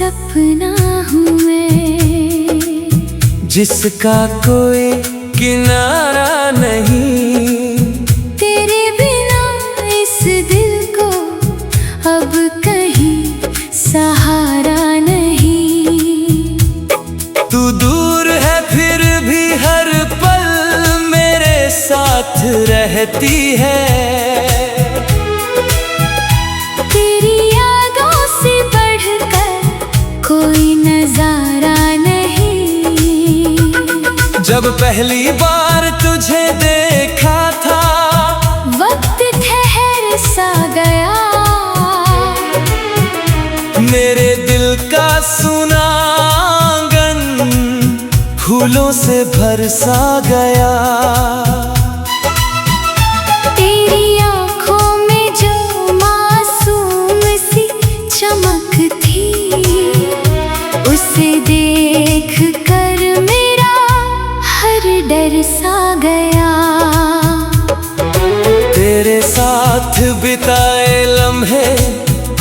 सपना हूँ मैं, जिसका कोई किनारा नहीं। तेरे बिना इस दिल को अब कहीं सहारा नहीं। तू दूर है फिर भी हर पल मेरे साथ रहती है। तेरी यादों से बढ़कर कोई नजारा नहीं। जब पहली बार तुझे देखा था, वक्त ठहर सा गया, मेरे दिल का सुना आंगन फूलों से भर सा गया। तेरी आँखों में जो मासूम सी चमक थी, उसे देख कर मेरा हर डर सा गया। तेरे साथ बिताए लम्हे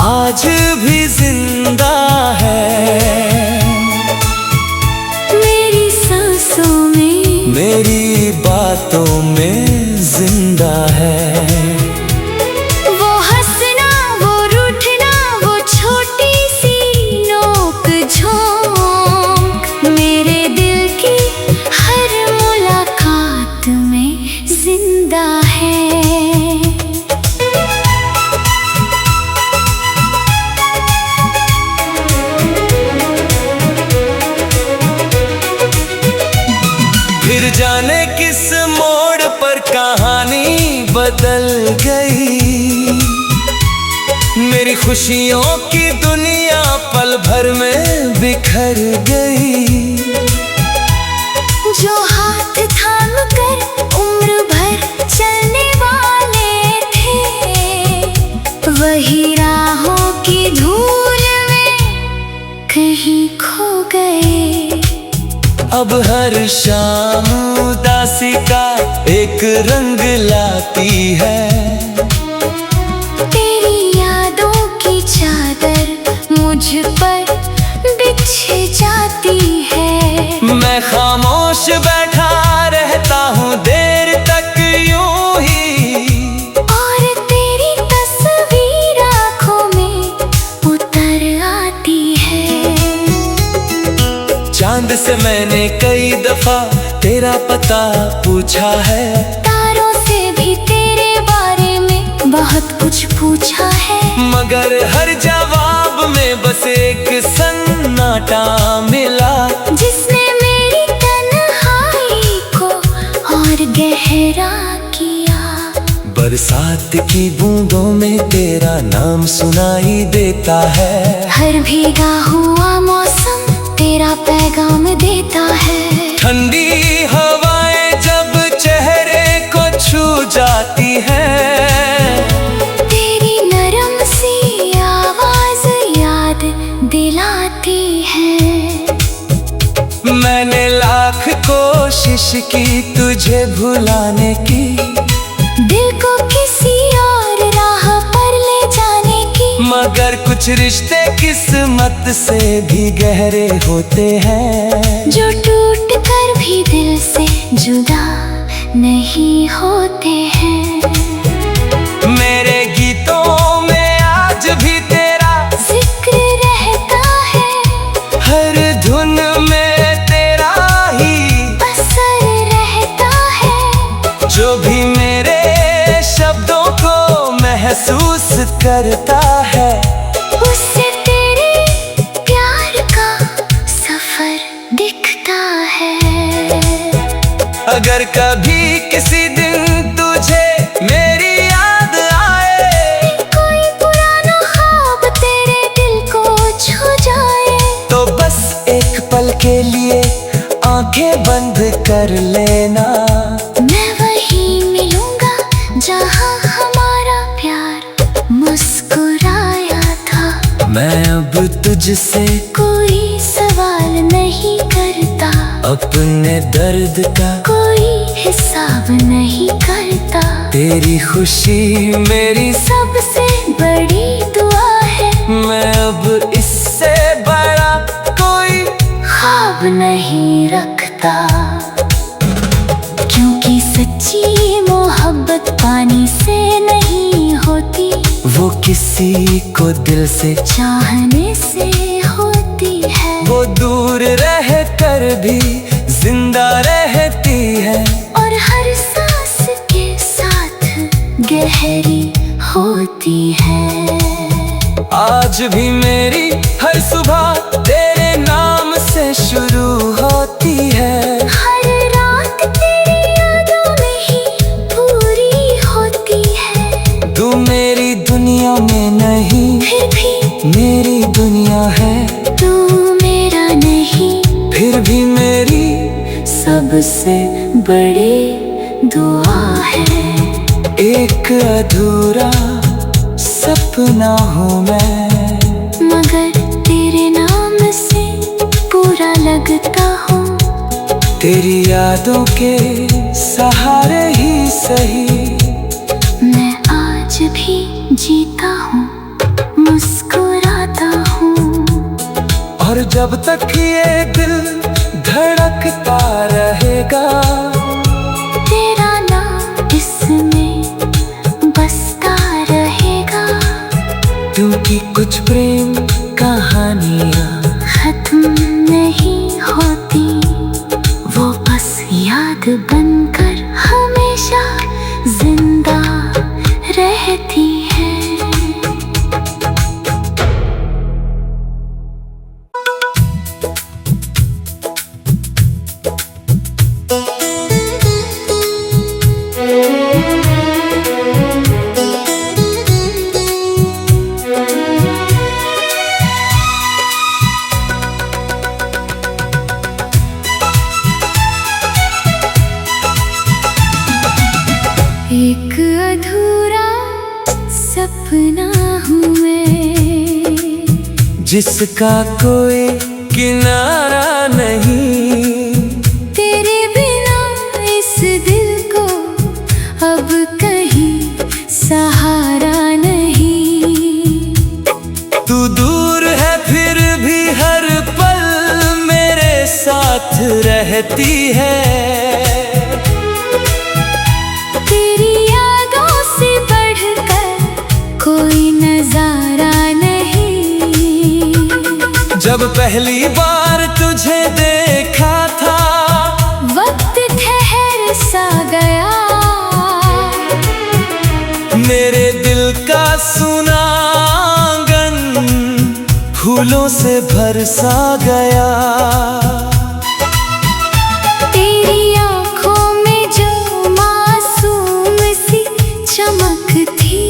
आज भी जिंदा है, मेरी सांसों में, मेरी बातों में जिंदा है। वो हंसना, वो रूठना, वो छोटी सी नोक झोंक मेरे दिल की हर मुलाकात में जिंदा है। फिर जाने किस मोड़ पर कहानी बदल गई, मेरी खुशियों की दुनिया पल भर में बिखर गई। जो हाथ थाम कर उम्र भर चलने वाले थे, वही राहों की धूल में कहीं खो गए। अब हर शाम उदासी का एक रंग लाती है। तेरी यादों की चादर मुझ पर बिछे जाती है। मैं खामोश बैठा रहता हूँ देर तक यूं ही, और तेरी तस्वीर आँखों में उतर आती है। चांद से मैंने कई दफा तेरा पता पूछा है, तारों से भी तेरे बारे में बहुत कुछ पूछा है, मगर हर जवाब में बस एक सन्नाटा मिला, जिसने मेरी तन्हाई को और गहरा किया। बरसात की बूंदों में तेरा नाम सुनाई देता है, हर भीगा हुआ मौसम तेरा पैगाम देता है। ठंडी हवाएं जब चेहरे को छू जाती है, तेरी नरम सी आवाज याद दिलाती है। मैंने लाख कोशिश की तुझे भुलाने की, दिल को किसी और राह पर ले जाने की, मगर कुछ रिश्ते किस्मत से भी गहरे होते हैं, जो टूट कर भी दिल से जुदा नहीं होते हैं। मेरे गीतों में आज भी तेरा जिक्र रहता है, हर धुन में तेरा ही असर रहता है। जो भी मेरे शब्दों को महसूस करता है, उससे तेरे प्यार का सफर दिखता है। अगर कभी किसी दिन तुझे मेरी याद आए, कोई पुराना ख्वाब तेरे दिल को छू जाए, तो बस एक पल के लिए आंखें बंद कर लेना। मैं वहीं मिलूंगा जहां हमारा प्यार मुस्कुराया था। मैं अब तुझसे कोई सवाल नहीं करता, अपने दर्द का कोई हिसाब नहीं करता। तेरी खुशी मेरी सबसे बड़ी दुआ है। मैं अब इससे बड़ा नहीं रखता, क्योंकि सच्ची मोहब्बत पानी से नहीं होती, वो किसी को दिल से चाहने से होती है। वो दूर रह कर भी जिंदा रहती है, और हर सांस के साथ गहरी होती है। आज भी मेरी हर सुबह तेरे नाम से शुरू होती है, हर रात तेरी यादों में ही पूरी होती है। तू मेरी दुनिया में नहीं, फिर भी मेरी दुनिया है। तू मेरा नहीं, फिर भी मेरी सबसे बड़ी दुआ है। एक अधूरा सपना हूँ मैं, मगर तेरे नाम से पूरा लगता हूँ। तेरी यादों के सहारे ही सही मैं आज भी जीता हूँ, मुस्कुराता हूँ। और जब तक ये दिल धड़कता रहेगा, तेरा नाम इसमें बसता रहेगा। क्योंकि कुछ प्रेम कहानियाँ खत्म नहीं होती, वो बस याद बनकर हमेशा जिंदा रहती है। एक अधूरा सपना हूँ मैं, जिसका कोई किनारा नहीं। तेरे बिना इस दिल को अब कहीं सहारा नहीं। तू दूर है फिर भी हर पल मेरे साथ रहती है, तेरी यादों से बढ़कर कोई नजारा नहीं। जब पहली बार तुझे देखा था, वक्त ठहर सा गया, मेरे दिल का सुना आंगन फूलों से भर सा गया। तेरी आँखों में जो मासूम सी चमक थी,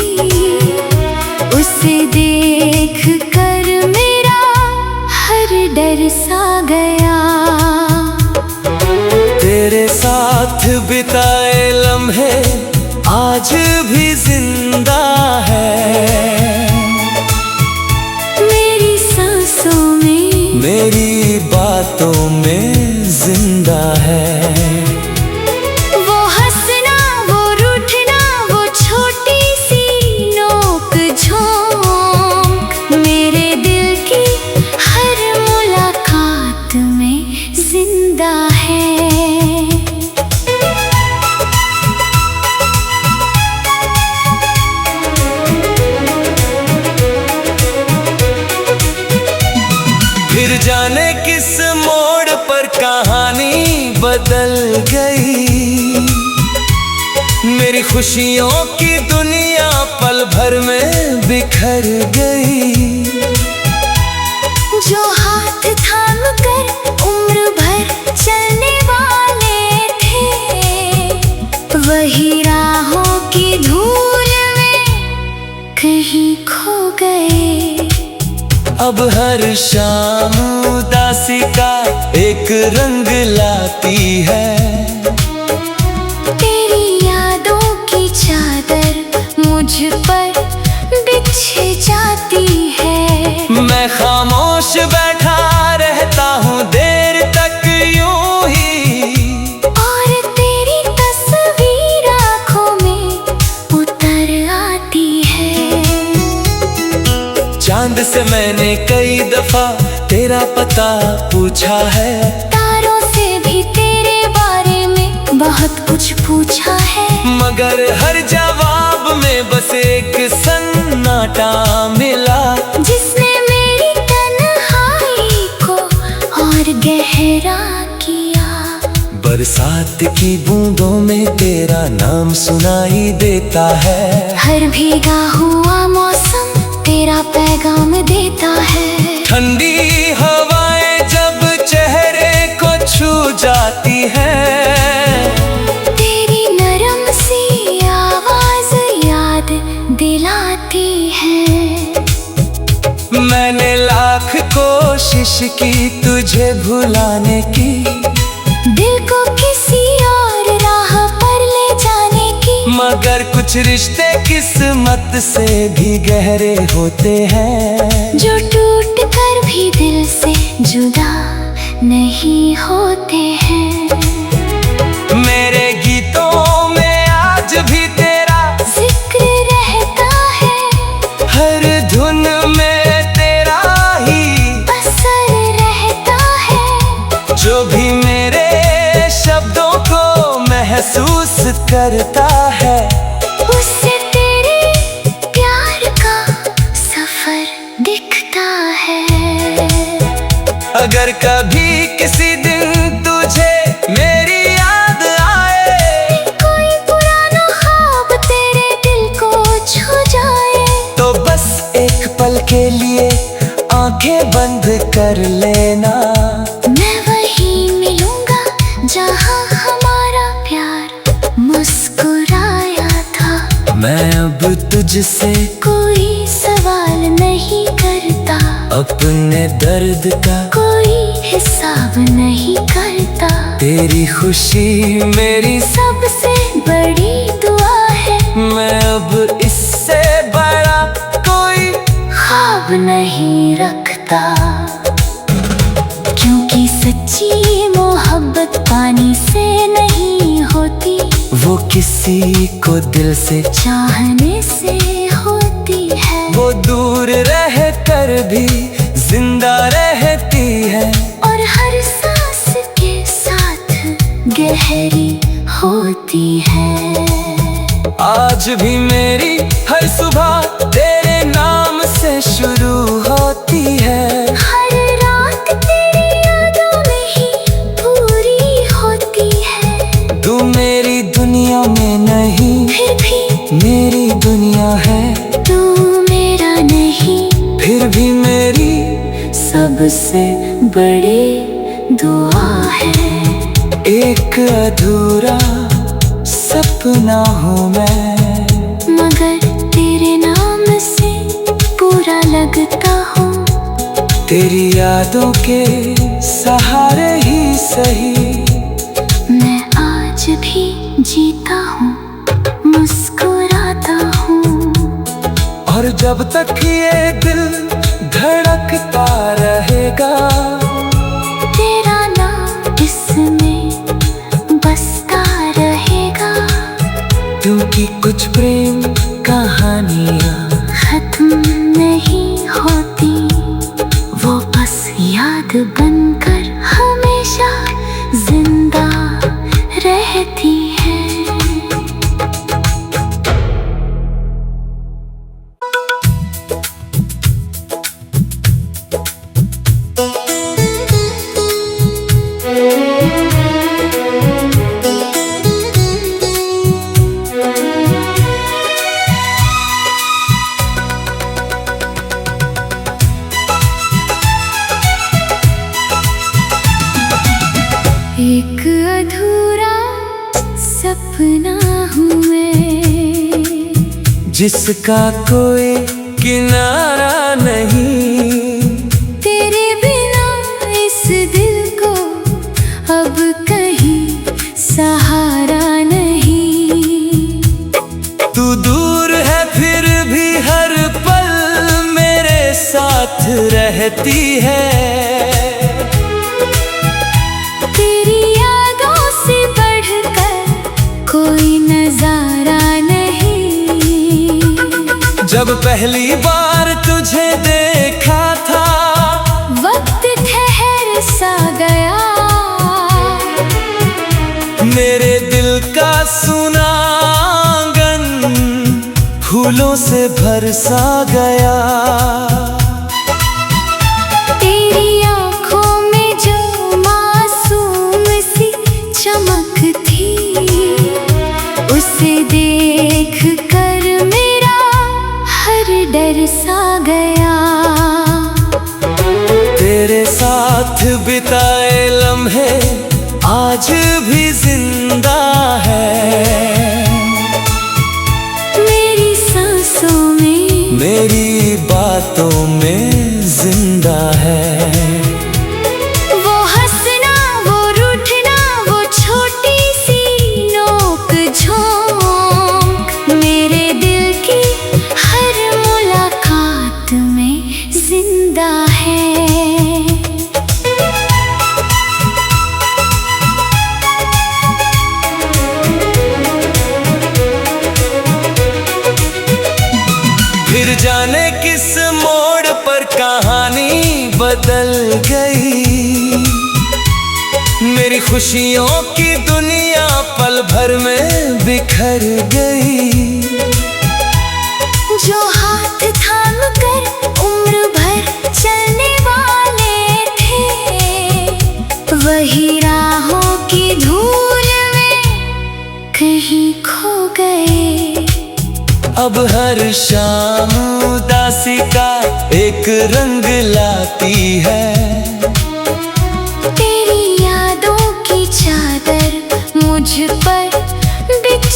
उसे देख कर मेरा हर डर सा गया। तेरे साथ बिताए लम्हे आज भी जिंदा है, मेरी सांसों में, मेरी बातों में जिंदा है। वो हंसना, वो रूठना, वो छोटी सी नोक झोंक, मेरे दिल की हर मुलाकात में जिंदा है। फिर जाने किस मोड़ पर कहानी बदल गई, मेरी खुशियों की दुनिया पल भर में बिखर गई। जो हाथ थाम कर उम्र भर चलने वाले थे, वही राहों की धूल में कहीं खो गए। अब हर शाम उदासी का एक रंग लाती है, तेरी यादों की चादर मुझ पर बिछ जाती है। मैं खामोश बैठा रहता हूँ देर तक यूं ही, और तेरी तस्वीर आँखों में उतर आती है। चांद से मैंने कई दफा तेरा पता पूछा है, बहुत कुछ पूछा है, मगर हर जवाब में बस एक सन्नाटा मिला, जिसने मेरी तन्हाई को और गहरा किया। बरसात की बूंदों में तेरा नाम सुनाई देता है, हर भीगा हुआ मौसम तेरा पैगाम देता है। ठंडी हवाएं जब चेहरे को छू जाती हैं, तेरी नरम सी आवाज याद दिलाती है। मैंने लाख कोशिश की तुझे भुलाने की, दिल को किसी और राह पर ले जाने की, मगर कुछ रिश्ते किस्मत से भी गहरे होते हैं, जो टूट कर भी दिल से जुदा नहीं होते हैं। मेरे गीतों में आज भी तेरा जिक्र रहता है, हर धुन में तेरा ही असर रहता है। जो भी मेरे शब्दों को महसूस करता है, उससे तेरे प्यार का सफर दिखता है। अगर कभी किसी दिन तुझे मेरी याद आए, कोई पुराना ख्वाब तेरे दिल को छू जाए, तो बस एक पल के लिए आंखें बंद कर लेना। मैं वहीं मिलूंगा जहां हमारा प्यार मुस्कुराया था। मैं अब तुझसे कोई सवाल नहीं करता, अपने दर्द का कोई हिसाब नहीं करता। तेरी खुशी मेरी सबसे बड़ी दुआ है, मैं अब इससे बड़ा कोई ख्वाब नहीं रखता। क्योंकि सच्ची मोहब्बत पानी से नहीं होती, वो किसी को दिल से चाहने से होती है। वो दूर रह कर भी जिंदा रहती है, और हर सांस के साथ गहरी होती है। आज भी मेरी हर सुबह तेरे नाम से शुरू होती है, हर रात तेरी यादों में ही पूरी होती है। तू मेरी दुनिया में नहीं, फिर भी मेरी दुनिया है, तू मेरा नहीं, फिर भी मेरी सबसे बड़ी दुआ है। एक अधूरा सपना हूँ मैं, मगर तेरे नाम से पूरा लगता हूँ। तेरी यादों के सहारे ही सही, मैं आज भी जीता हूँ, मुस्कुराता हूँ। और जब तक ये दिल धड़कता रहेगा, तेरा नाम इसमें बसता रहेगा। क्योंकि कुछ प्रेम कहानियाँ खत्म नहीं होती, वो बस याद बनकर हमेशा जिंदा रहती है। एक अधूरा सपना हूँ मैं, जिसका कोई किनारा नहीं। तेरे बिना इस दिल को अब कहीं सहारा नहीं। तू दूर है फिर भी हर पल मेरे साथ रहती है, तेरी यादों से बढ़कर कोई नजारा नहीं। जब पहली बार तुझे देखा था, वक्त ठहर सा गया, मेरे दिल सुना आंगन फूलों से भरसा गया। तेरी आंखों में जो मासूम सी चमक थी, उसे देख कर मेरा हर डर सा गया। तेरे साथ बिताए लम्हे आज भी जिंदा है, मेरी सांसों में, मेरी बातों में जिंदा है। वो हंसना, वो रूठना, वो छोटी सी नोक झोंक मेरे दिल की हर मुलाकात में जिंदा है। फिर जाने किस मोड़ पर कहानी बदल गई, मेरी खुशियों की दुनिया पल भर में बिखर गई। जो हाथ थाम कर उम्र भर चलने वाले थे, वही राहों की धूल में कहीं खो गए। अब हर शाम उदासी का एक रंग लाती है, तेरी यादों की चादर मुझ पर बिछ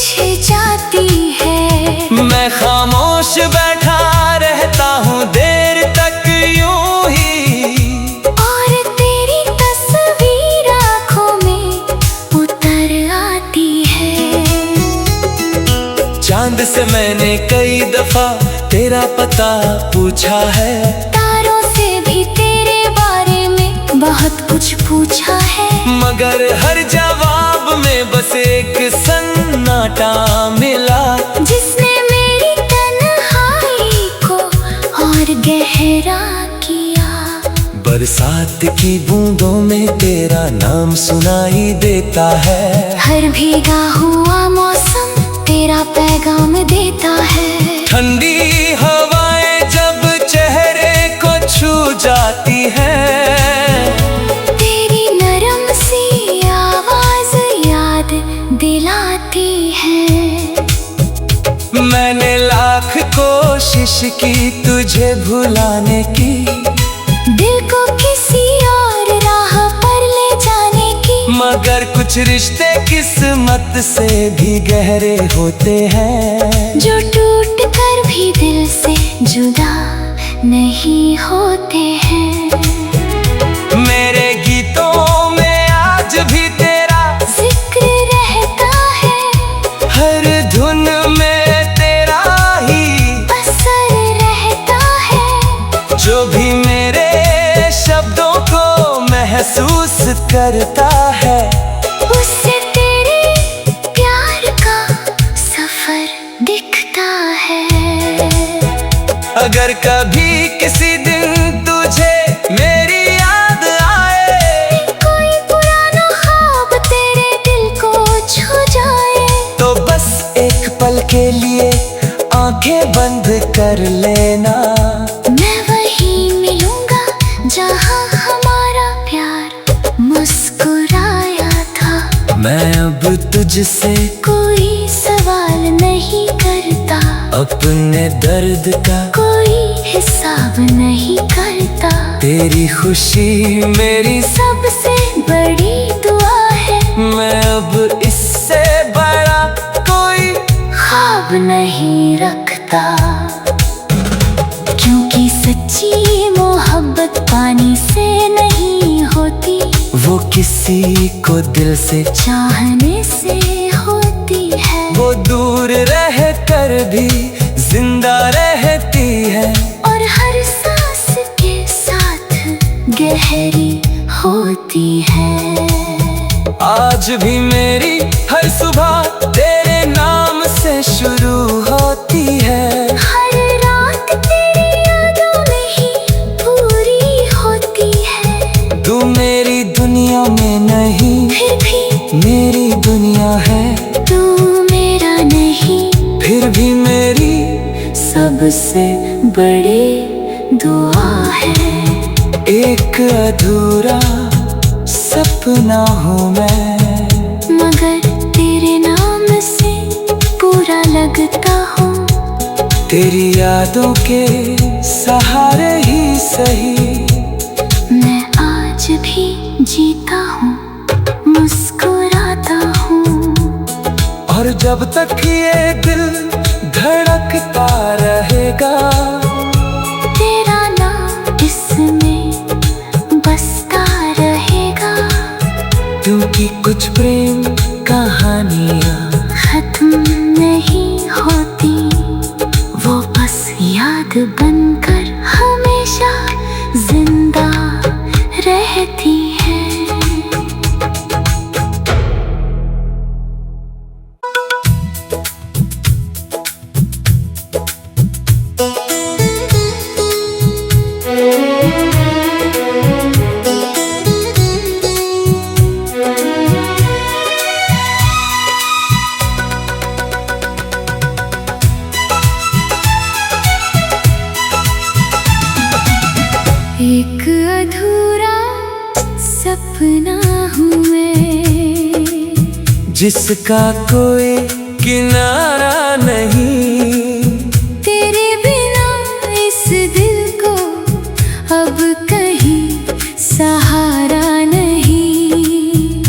जाती है। मैं खामोश बैठा रहता हूँ देर तक यूं ही, और तेरी तस्वीर आँखों में उतर आती है। चांद से मैंने कई दफा तेरा पता पूछा है, तारों से भी तेरे बारे में बहुत कुछ पूछा है, मगर हर जवाब में बस एक सन्नाटा मिला, जिसने मेरी तन्हाई को और गहरा किया। बरसात की बूंदों में तेरा नाम सुनाई देता है, हर भीगा हुआ मौसम तेरा पैगाम देता है। ठंडी हवाएं जब चेहरे को छू जाती है, तेरी नरम सी आवाज याद दिलाती है। मैंने लाख कोशिश की तुझे भुलाने की, दिल को किसी और राह पर ले जाने की, मगर कुछ रिश्ते किस्मत से भी गहरे होते हैं, जो टूट कर भी दिल से जुदा नहीं होते हैं। मेरे गीतों में आज भी तेरा जिक्र रहता है, हर धुन में तेरा ही असर रहता है। जो भी मेरे शब्दों को महसूस करता है, उससे तेरे प्यार का सफर दिखता है। अगर कभी किसी दिन तुझे मेरी याद आए, कोई पुराना ख्वाब तेरे दिल को छू जाए, तो बस एक पल के लिए आंखें बंद कर लेना। मैं वहीं मिलूंगा जहां हमारा प्यार मुस्कुराया था। मैं अब तुझसे कोई सवाल नहीं करता, अपने दर्द का कोई हिसाब नहीं करता। तेरी खुशी मेरी सबसे बड़ी दुआ है, मैं अब इससे बड़ा कोई ख्वाब नहीं रखता। क्योंकि सच्ची मोहब्बत पानी से नहीं होती, वो किसी को दिल से चाहने से होती है। वो दूर रह कर भी जिंदा रहती है, और हर सांस के साथ गहरी होती है। आज भी मेरी हर सुबह तेरे नाम से शुरू होती है, हर रात तेरी यादों में ही पूरी होती है। तू मेरी दुनिया में नहीं, फिर भी मेरी दुनिया है। तू सबसे बड़ी दुआ है। एक अधूरा सपना हूँ मैं, मगर तेरे नाम से पूरा लगता हूँ। तेरी यादों के सहारे ही सही मैं आज भी जीता हूँ, मुस्कुराता हूँ। और जब तक ये दिल धड़कता रहेगा, तेरा नाम इसमें बसता रहेगा। क्योंकि कुछ प्रेम कहानियाँ खत्म नहीं होती, वो बस याद बनकर हमेशा जिंदा रहती है। एक अधूरा सपना हूँ मैं, जिसका कोई किनारा नहीं। तेरे बिना इस दिल को अब कहीं सहारा नहीं।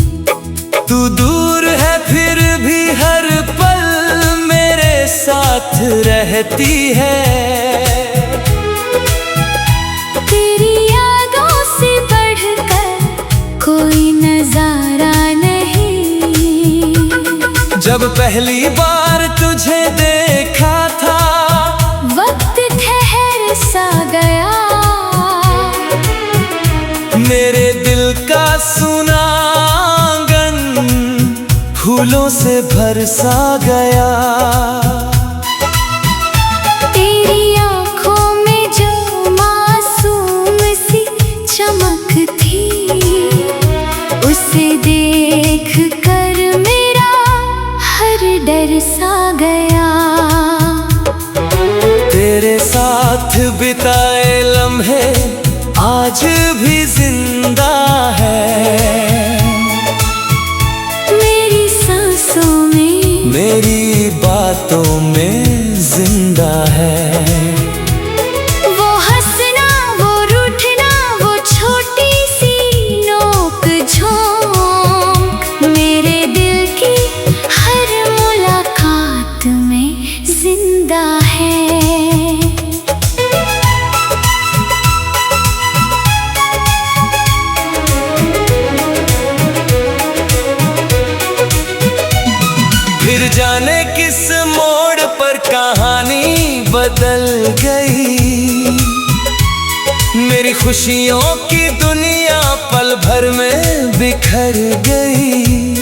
तू दूर है फिर भी हर पल मेरे साथ रहती है। तेरी यादों से बढ़कर कोई नजारा नहीं। जब पहली बार तुझे देखा था, वक्त ठहर सा गया। मेरे दिल का सुना आंगन फूलों से भर सा गया। तेरी आँखों में जो मासूम सी चमक थी, उसे देख कर मेरा हर डर सा गया। तेरे साथ बिताए लम्हे आज भी जिंदा है। मेरी सांसों में, मेरी बातों में जिंदा है। वो हंसना, वो रूठना, वो छोटी सी नोक झोंक मेरे दिल की हर मुलाकात में जिंदा है। फिर जाने किस मोड़ पर कहानी बदल गई। मेरी खुशियों की दुनिया पल भर में बिखर गई।